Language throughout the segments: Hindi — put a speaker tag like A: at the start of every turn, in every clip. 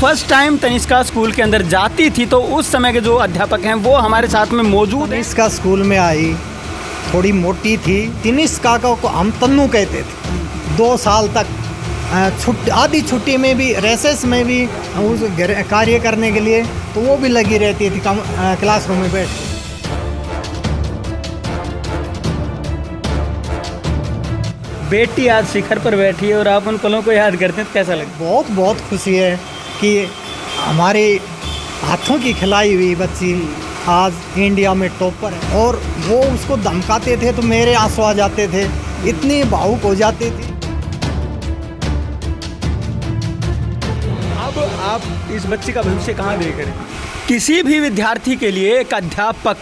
A: फर्स्ट टाइम तनिष्का स्कूल के अंदर जाती थी तो उस समय के जो अध्यापक हैं वो हमारे साथ में मौजूद हैं।
B: तनिष्का स्कूल में आई, थोड़ी मोटी थी। तनिष्का को हम तन्नू कहते थे। 2 साल तक आधी छुट्टी में भी, रेसेस में भी उस कार्य करने के लिए तो वो भी लगी रहती थी क्लासरूम में बैठ के।
A: बेटी आज शिखर पर बैठी है और आप उन पलों को याद करते हैं तो कैसा लगता
B: बहुत बहुत खुशी है कि हमारे हाथों की खिलाई हुई बच्ची आज इंडिया में टॉपर है। और वो उसको धमकाते थे तो मेरे आंसू आ जाते थे, इतनी भावुक हो जाती थी।
A: अब आप इस बच्ची का भविष्य कहाँ देख रहे हैं? किसी भी विद्यार्थी के लिए एक अध्यापक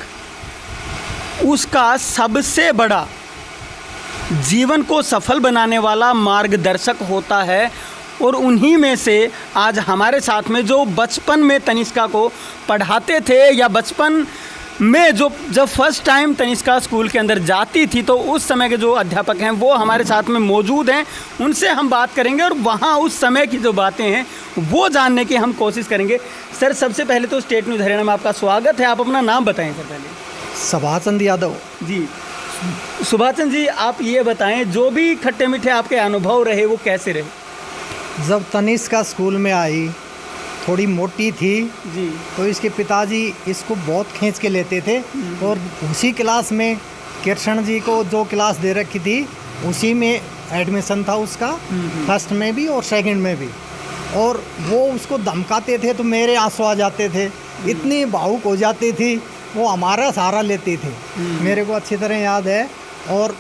A: उसका सबसे बड़ा जीवन को सफल बनाने वाला मार्गदर्शक होता है। और उन्हीं में से आज हमारे साथ में जो बचपन में तनिष्का को पढ़ाते थे या बचपन में जब फर्स्ट टाइम तनिष्का स्कूल के अंदर जाती थी तो उस समय के जो अध्यापक हैं वो हमारे साथ में मौजूद हैं। उनसे हम बात करेंगे और वहाँ उस समय की जो बातें हैं वो जानने की हम कोशिश करेंगे। सर, सबसे पहले तो स्टेट न्यूज़ हरियाणा में आपका स्वागत है। आप अपना नाम बताएं सर पहले।
B: सुभाष चंद्र यादव
A: जी। सुभाष चंद्र जी, आप ये बताएं जो भी खट्टे मीठे आपके अनुभव रहे वो कैसे रहे?
B: जब तनिष्का स्कूल में आई, थोड़ी मोटी थी
A: जी,
B: तो इसके पिताजी इसको बहुत खींच के लेते थे। और उसी क्लास में कृष्ण जी को जो क्लास दे रखी थी उसी में एडमिशन था उसका, फर्स्ट में भी और सेकंड में भी। और वो उसको धमकाते थे तो मेरे आंसू आ जाते थे, इतनी भावुक हो जाती थी। वो हमारा सहारा लेती थी, मेरे को अच्छी तरह याद है। और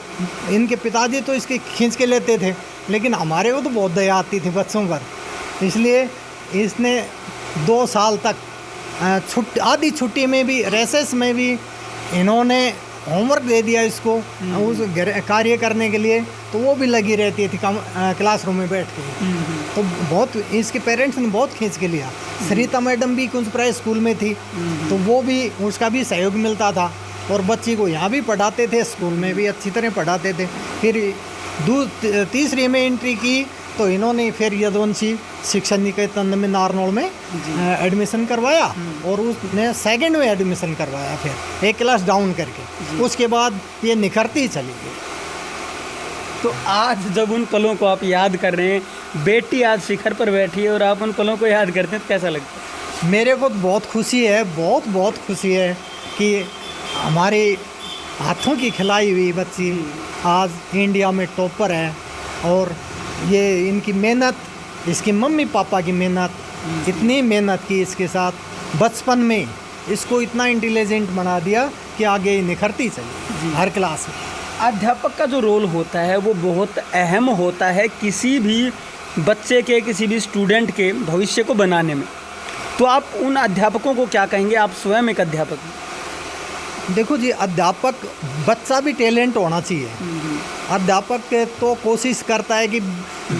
B: इनके पिताजी तो इसके खींच के लेते थे, लेकिन हमारे को तो बहुत दया आती थी बच्चों पर। इसलिए इसने 2 साल तक आधी छुट्टी में भी, रेसेस में भी इन्होंने होमवर्क दे दिया इसको उस कार्य करने के लिए तो वो भी लगी रहती थी क्लासरूम में बैठ के। तो बहुत इसके पेरेंट्स ने बहुत खींच के लिया। सरिता मैडम भी कुंजप्राय स्कूल में थी तो वो भी, उसका भी सहयोग मिलता था। और बच्ची को यहाँ भी पढ़ाते थे, स्कूल में भी अच्छी तरह पढ़ाते थे। फिर तीसरी में एंट्री की तो इन्होंने फिर यदुवंशी शिक्षा निकेतन में नारनौल में एडमिशन करवाया और उसने सेकंड में एडमिशन करवाया, फिर 1 क्लास डाउन करके। उसके बाद ये निखरती चली गई।
A: तो आज जब उन पलों को आप याद कर रहे हैं, बेटी आज शिखर पर बैठी है और आप उन पलों को याद करते हैं तो कैसा लगता है?
B: मेरे को बहुत खुशी है, बहुत बहुत खुशी है कि हमारे हाथों की खिलाई हुई बच्ची आज इंडिया में टॉपर है। और ये इनकी मेहनत, इसकी मम्मी पापा की मेहनत, इतनी मेहनत की इसके साथ, बचपन में इसको इतना इंटेलिजेंट बना दिया कि आगे निखरती चली हर क्लास में।
A: अध्यापक का जो रोल होता है वो बहुत अहम होता है किसी भी बच्चे के, किसी भी स्टूडेंट के भविष्य को बनाने में। तो आप उन अध्यापकों को क्या कहेंगे? आप स्वयं एक अध्यापक हैं।
B: देखो जी, अध्यापक, बच्चा भी टैलेंट होना चाहिए। अध्यापक तो कोशिश करता है कि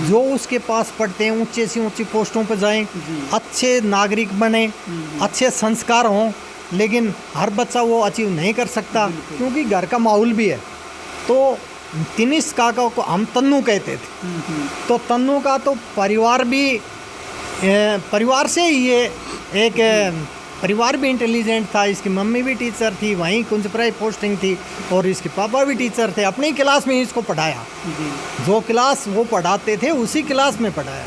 B: जो उसके पास पढ़ते हैं ऊंचे से ऊंची पोस्टों पर जाएं, अच्छे नागरिक बने, अच्छे संस्कार हों। लेकिन हर बच्चा वो अचीव नहीं कर सकता क्योंकि घर का माहौल भी है। तो तनिष्का को हम तन्नू कहते थे। तो तन्नू का तो परिवार भी, परिवार से ही ये एक परिवार भी इंटेलिजेंट था। इसकी मम्मी भी टीचर थी, वहीं कुंजप्राय पोस्टिंग थी। और इसके पापा भी टीचर थे, अपनी क्लास में ही इसको पढ़ाया। जो क्लास वो पढ़ाते थे उसी क्लास में पढ़ाया।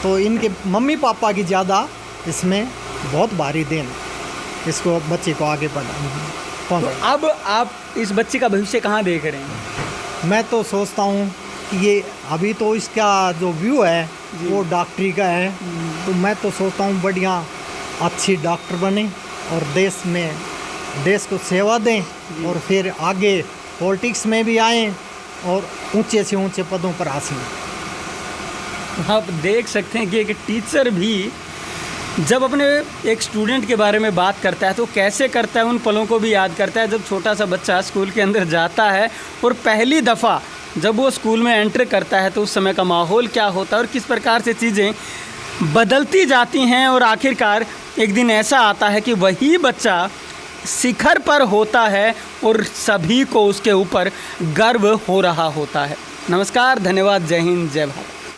B: तो इनके मम्मी पापा की ज़्यादा इसमें बहुत भारी देन है, इसको बच्चे को आगे
A: तो अब आप इस बच्चे का भविष्य कहाँ देख रहे हैं?
B: मैं तो सोचता हूँ कि ये अभी तो इसका जो व्यू है वो डॉक्टरी का है। तो मैं तो सोचता हूँ बढ़िया अच्छी डॉक्टर बने और देश को सेवा दें और फिर आगे पॉलिटिक्स में भी आएँ और ऊंचे से ऊंचे पदों पर हासिल।
A: आप देख सकते हैं कि एक टीचर भी जब अपने एक स्टूडेंट के बारे में बात करता है तो कैसे करता है, उन पलों को भी याद करता है जब छोटा सा बच्चा स्कूल के अंदर जाता है और पहली दफ़ा जब वो स्कूल में एंटर करता है तो उस समय का माहौल क्या होता है और किस प्रकार से चीज़ें बदलती जाती हैं। और आखिरकार एक दिन ऐसा आता है कि वही बच्चा शिखर पर होता है और सभी को उसके ऊपर गर्व हो रहा होता है। नमस्कार, धन्यवाद, जय हिंद, जय भारत।